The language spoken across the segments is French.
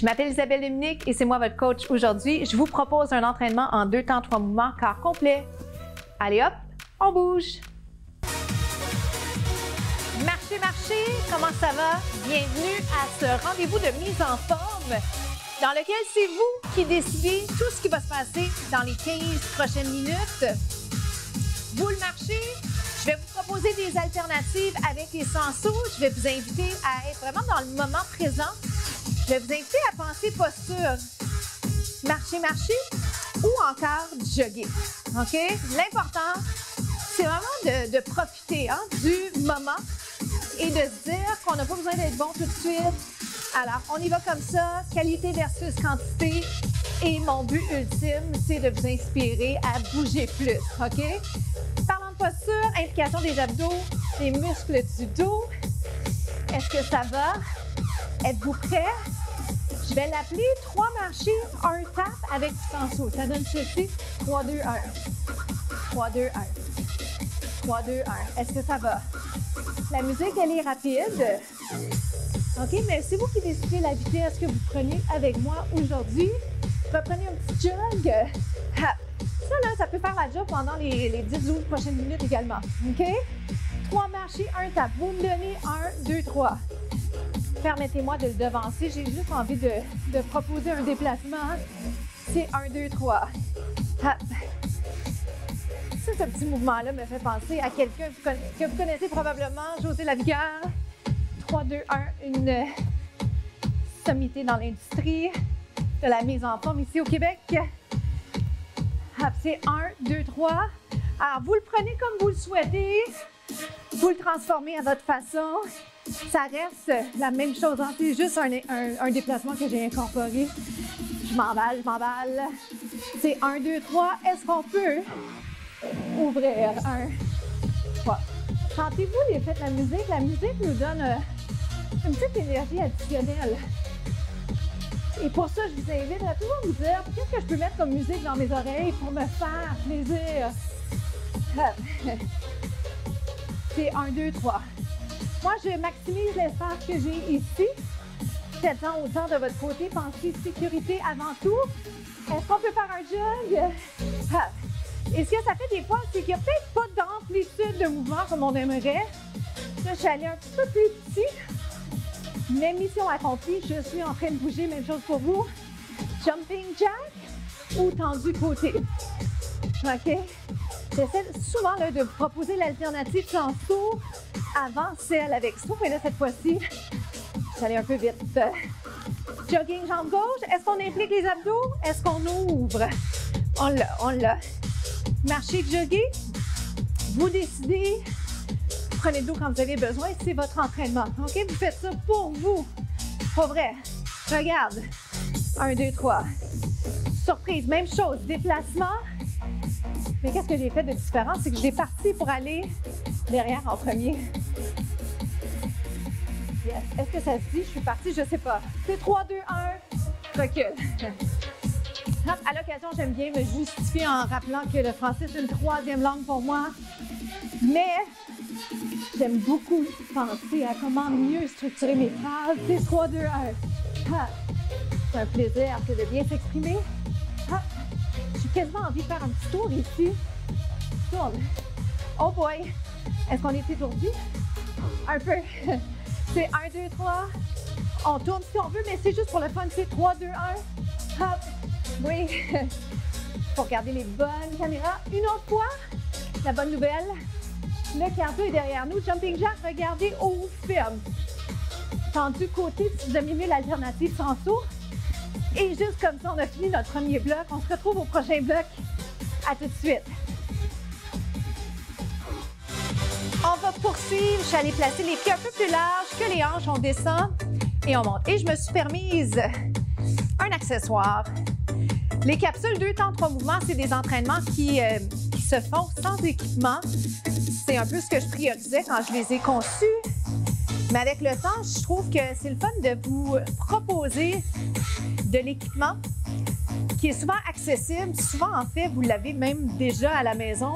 Je m'appelle Isabelle Dominique et c'est moi votre coach aujourd'hui. Je vous propose un entraînement en 2 temps 3 mouvements corps complet. Allez hop, on bouge! Marchez, marchez! Comment ça va? Bienvenue à ce rendez-vous de mise en forme dans lequel c'est vous qui décidez tout ce qui va se passer dans les 15 prochaines minutes. Vous le marchez, je vais vous proposer des alternatives avec les sensors. Je vais vous inviter à être vraiment dans le moment présent. Je vais vous inviter à penser posture. Marcher, marcher ou encore jogger. OK? L'important, c'est vraiment de profiter du moment et de se dire qu'on n'a pas besoin d'être bon tout de suite. Alors, on y va comme ça, qualité versus quantité. Et mon but ultime, c'est de vous inspirer à bouger plus. OK? Parlant de posture, implication des abdos, des muscles du dos. Est-ce que ça va? Êtes-vous prêts? Je vais l'appeler 3 marchés, 1 tap avec du senso. Ça donne ceci, 3, 2, 1. 3, 2, 1. 3, 2, 1. Est-ce que ça va? La musique, elle est rapide. OK, mais c'est vous qui décidez la vitesse que vous prenez avec moi aujourd'hui. Reprenez un petit jog. Ha. Ça, là, ça peut faire la job pendant les 10-12 prochaines minutes également. OK? 3 marchés, 1 tap. Vous me donnez 1, 2, 3. Permettez-moi de le devancer. J'ai juste envie de proposer un déplacement. C'est 1, 2, 3. Hop. Ça, ce petit mouvement-là me fait penser à quelqu'un que vous connaissez probablement, José Lavigueur. 3, 2, 1, une sommité dans l'industrie de la mise en forme ici au Québec. Hop, c'est 1, 2, 3. Alors, vous le prenez comme vous le souhaitez. Vous le transformez à votre façon. Ça reste la même chose. C'est juste un déplacement que j'ai incorporé. Je m'emballe, je m'emballe. C'est 1, 2, 3. Est-ce qu'on peut ouvrir? 1, 3. Sentez-vous l'effet de la musique? La musique nous donne une petite énergie additionnelle. Et pour ça, je vous invite à toujours vous dire qu'est-ce que je peux mettre comme musique dans mes oreilles pour me faire plaisir. C'est 1, 2, 3. Moi, je maximise l'espace que j'ai ici. Faites-en autant de votre côté. Pensez sécurité avant tout. Est-ce qu'on peut faire un jog? Et ce que ça fait des fois, c'est qu'il n'y a peut-être pas d'amplitude de mouvement comme on aimerait. Là, je suis allée un petit peu plus petit. Mais mission accomplie, je suis en train de bouger. Même chose pour vous. Jumping jack ou tendu côté. OK? J'essaie souvent là, de vous proposer l'alternative sans saut avant celle avec saut. Mais là, cette fois-ci, j'allais un peu vite. Jogging jambe gauche. Est-ce qu'on implique les abdos? Est-ce qu'on ouvre? On l'a, on l'a. Marcher, jogger. Vous décidez. Prenez de l'eau quand vous avez besoin. C'est votre entraînement. OK? Vous faites ça pour vous. Pas vrai. Regarde. 1, 2, 3. Surprise. Même chose. Déplacement. Mais qu'est-ce que j'ai fait de différent? C'est que j'ai parti pour aller derrière en premier. Yes. Est-ce que ça se dit? Je suis partie, je ne sais pas. C'est 3, 2, 1. Recule. À l'occasion, j'aime bien me justifier en rappelant que le français, c'est une 3e langue pour moi. Mais j'aime beaucoup penser à comment mieux structurer mes phrases. C'est 3, 2, 1. C'est un plaisir que de bien s'exprimer. J'ai quasiment envie de faire un petit tour ici. Tourne. Oh boy! Est-ce qu'on est étourdi? Un peu. C'est 1, 2, 3. On tourne si on veut, mais c'est juste pour le fun. C'est 3, 2, 1. Hop! Oui. Pour regarder les bonnes caméras. Une autre fois. La bonne nouvelle. Le cardio est derrière nous. Jumping jack, regardez au ferme. Tendu côté si vous aimez mieux l'alternative sans saut. Et juste comme ça, on a fini notre premier bloc. On se retrouve au prochain bloc. À tout de suite. On va poursuivre. Je suis allée placer les pieds un peu plus larges que les hanches. On descend et on monte. Et je me suis permise un accessoire. Les capsules 2 temps 3 mouvements, c'est des entraînements qui se font sans équipement. C'est un peu ce que je priorisais quand je les ai conçus. Mais avec le temps, je trouve que c'est le fun de vous proposer de l'équipement qui est souvent accessible. Souvent, en fait, vous l'avez même déjà à la maison.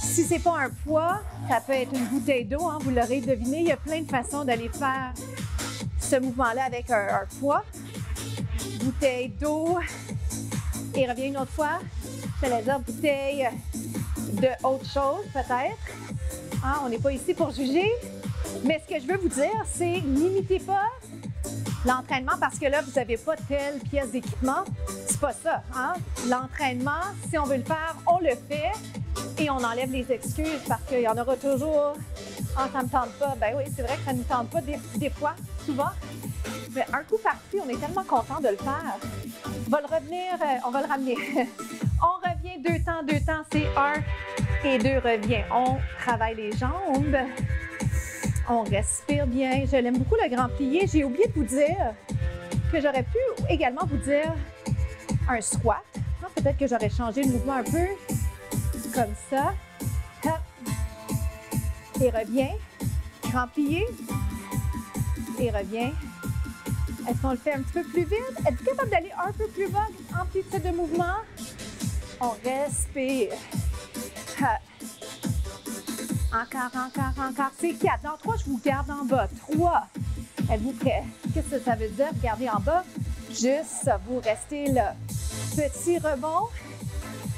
Si ce n'est pas un poids, ça peut être une bouteille d'eau, vous l'aurez deviné. Il y a plein de façons d'aller faire ce mouvement-là avec un poids. bouteille d'eau. Et reviens une autre fois. J'allais dire bouteille de autre chose, peut-être. Hein, on n'est pas ici pour juger. Mais ce que je veux vous dire, c'est n'imitez pas l'entraînement parce que là, vous n'avez pas telle pièce d'équipement. C'est pas ça. Hein? L'entraînement, si on veut le faire, on le fait et on enlève les excuses parce qu'il y en aura toujours. Ah, ça ne me tente pas. Ben oui, c'est vrai que ça ne nous tente pas des fois, souvent. Mais un coup parti, on est tellement content de le faire. On va le ramener. On revient 2 temps, c'est 1 et 2 revient. On travaille les jambes. On respire bien. Je l'aime beaucoup, le grand plié. J'ai oublié de vous dire que j'aurais pu également vous dire un squat. Peut-être que j'aurais changé le mouvement un peu. Comme ça. Hop. Et reviens. Grand plié. Et reviens. Est-ce qu'on le fait un petit peu plus vite? Êtes-vous capable d'aller un peu plus bas, amplitude de mouvement? On respire. Encore. C'est 4. Dans 3, je vous garde en bas. 3. Êtes-vous prêts? Qu'est-ce que ça veut dire? Regardez en bas. Juste, vous restez là. Petit rebond.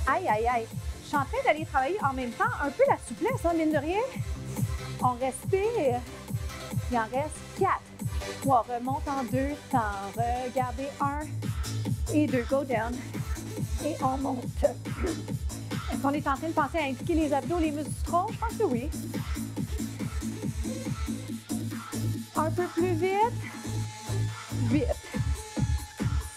Aïe. Je suis en train d'aller travailler en même temps un peu la souplesse, hein, mine de rien. On respire. Il en reste 4. 3, remonte en 2 temps. Regardez 1 et 2, go down. Et on monte. Est-ce qu'on est en train de penser à impliquer les abdos, les muscles du tronc? Je pense que oui. Un peu plus vite. 8.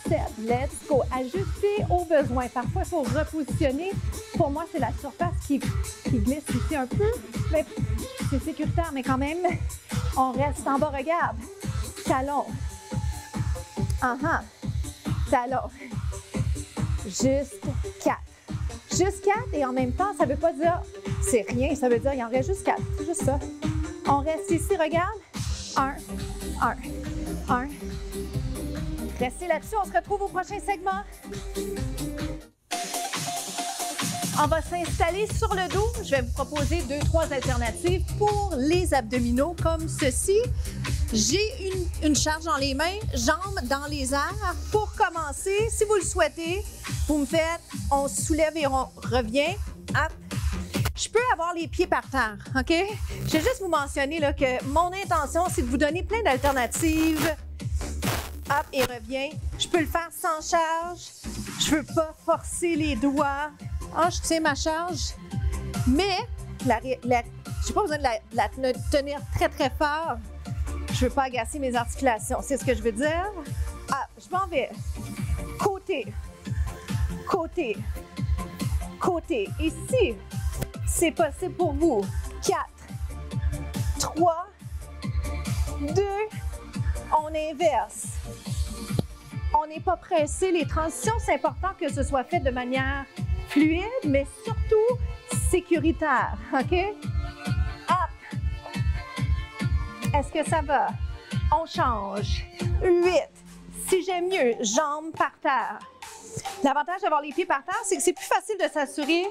7. Let's go. Ajuster au besoin. Parfois, il faut repositionner. Pour moi, c'est la surface qui glisse ici un peu. Mais c'est sécuritaire, mais quand même, on reste en bas. Regarde. Talon. Talon. Juste 4. Juste 4 et en même temps, ça ne veut pas dire c'est rien, ça veut dire il en reste juste 4. C'est juste ça. On reste ici, regarde. 1. Restez là-dessus, on se retrouve au prochain segment. On va s'installer sur le dos. Je vais vous proposer 2-3 alternatives pour les abdominaux comme ceci. J'ai une charge dans les mains, jambes dans les airs. Pour commencer, si vous le souhaitez, vous me faites, on se soulève et on revient. Hop. Je peux avoir les pieds par terre, OK? Je vais juste vous mentionner là, que mon intention, c'est de vous donner plein d'alternatives. Hop, et reviens. Je peux le faire sans charge. Je ne veux pas forcer les doigts. Ah, je tiens ma charge. Mais, je n'ai pas besoin de la tenir très, très fort. Je ne veux pas agacer mes articulations. C'est ce que je veux dire. Ah, je m'en vais. Côté. Et si c'est possible pour vous, 4, 3, 2, on inverse. On n'est pas pressé. Les transitions, c'est important que ce soit fait de manière fluide, mais surtout sécuritaire. OK? Hop. Est-ce que ça va? On change. 8. Si j'aime mieux, jambes par terre. L'avantage d'avoir les pieds par terre, c'est que c'est plus facile de s'assurer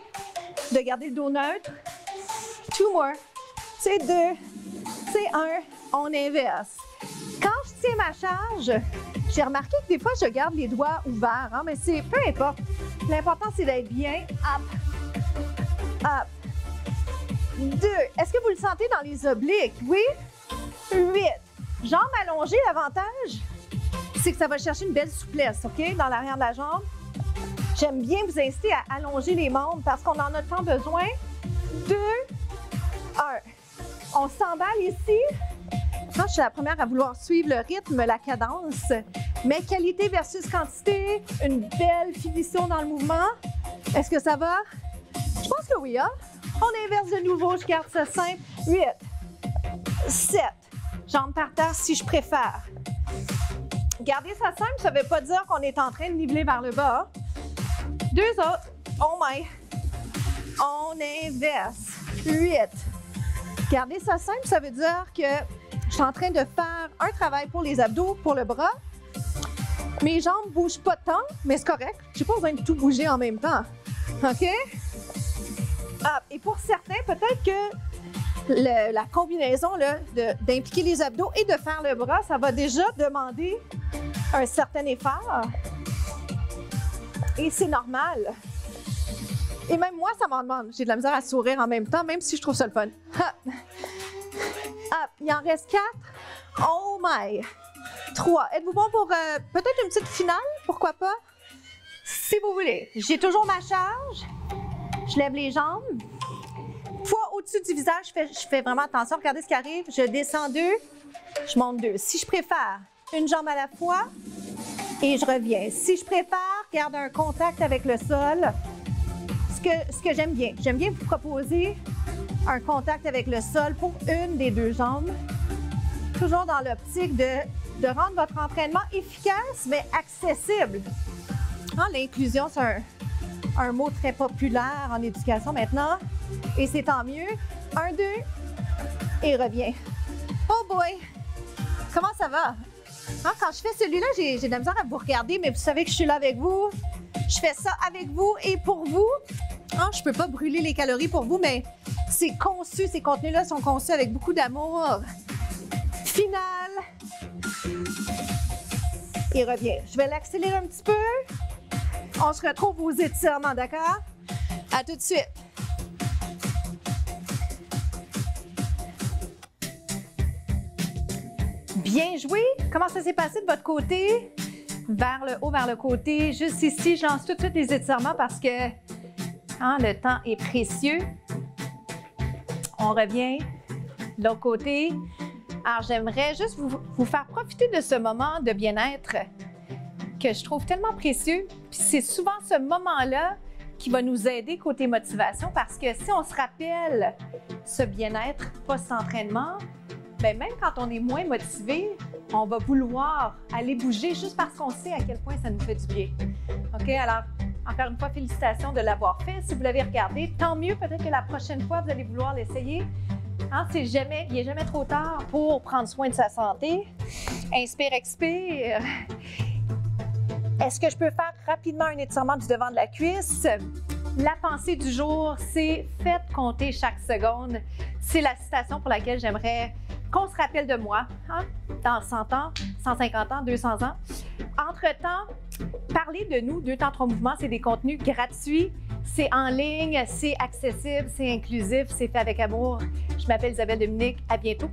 de garder le dos neutre. 2 more. C'est 2. C'est 1. On inverse. Quand je tiens ma charge, j'ai remarqué que des fois, je garde les doigts ouverts, hein, mais c'est peu importe. L'important, c'est d'être bien. Up. 2. Est-ce que vous le sentez dans les obliques? Oui. 8. Jambes allongées, l'avantage, c'est que ça va chercher une belle souplesse, OK, dans l'arrière de la jambe. J'aime bien vous inciter à allonger les membres parce qu'on en a tant besoin. 2, 1. On s'emballe ici. Je suis la première à vouloir suivre le rythme, la cadence. Mais qualité versus quantité, une belle finition dans le mouvement. Est-ce que ça va? Je pense que oui, hein? On inverse de nouveau, je garde ça simple. 8, 7. Jambes par terre si je préfère. Garder ça simple, ça ne veut pas dire qu'on est en train de niveler vers le bas. 2 autres. Oh my. On inverse. 8. Garder ça simple, ça veut dire que je suis en train de faire un travail pour les abdos, pour le bras. Mes jambes ne bougent pas tant, mais c'est correct. Je n'ai pas besoin de tout bouger en même temps. OK? Ah, et pour certains, peut-être que la combinaison d'impliquer les abdos et de faire le bras, ça va déjà demander un certain effort. Et c'est normal. Et même moi, ça m'en demande. J'ai de la misère à sourire en même temps, même si je trouve ça le fun. Hop. Hop. Il en reste 4. Oh my! 3. Êtes-vous bon pour peut-être une petite finale? Pourquoi pas? Si vous voulez. J'ai toujours ma charge. Je lève les jambes. Poids au-dessus du visage, je fais vraiment attention. Regardez ce qui arrive. Je descends 2, je monte 2. Si je préfère, une jambe à la fois et je reviens. Si je préfère, garde un contact avec le sol. Ce que j'aime bien vous proposer un contact avec le sol pour une des 2 jambes. Toujours dans l'optique de rendre votre entraînement efficace, mais accessible. L'inclusion, c'est un mot très populaire en éducation maintenant. Et c'est tant mieux. 1, 2, et reviens. Oh boy! Comment ça va? Quand je fais celui-là, j'ai de la misère à vous regarder, mais vous savez que je suis là avec vous. Je fais ça avec vous et pour vous. Je ne peux pas brûler les calories pour vous, mais c'est conçu, ces contenus-là sont conçus avec beaucoup d'amour. Finale. Et reviens. Je vais l'accélérer un petit peu. On se retrouve aux étirements, d'accord? À tout de suite. Bien joué. Comment ça s'est passé de votre côté? Vers le haut, vers le côté. Juste ici, je lance tout de suite les étirements parce que le temps est précieux. On revient de l'autre côté. Alors, j'aimerais juste vous faire profiter de ce moment de bien-être que je trouve tellement précieux. Puis c'est souvent ce moment-là qui va nous aider côté motivation parce que si on se rappelle ce bien-être post-entraînement, même quand on est moins motivé, on va vouloir aller bouger juste parce qu'on sait à quel point ça nous fait du bien. OK? Alors, encore une fois, félicitations de l'avoir fait. Si vous l'avez regardé, tant mieux. Peut-être que la prochaine fois, vous allez vouloir l'essayer. Il n'est jamais trop tard pour prendre soin de sa santé. Inspire, expire. Est-ce que je peux faire rapidement un étirement du devant de la cuisse? La pensée du jour, c'est « Faites compter chaque seconde ». C'est la citation pour laquelle j'aimerais qu'on se rappelle de moi, dans 100 ans, 150 ans, 200 ans. Entre-temps, parler de nous, 2 temps 3 mouvements, c'est des contenus gratuits, c'est en ligne, c'est accessible, c'est inclusif, c'est fait avec amour. Je m'appelle Isabelle Dominique, à bientôt.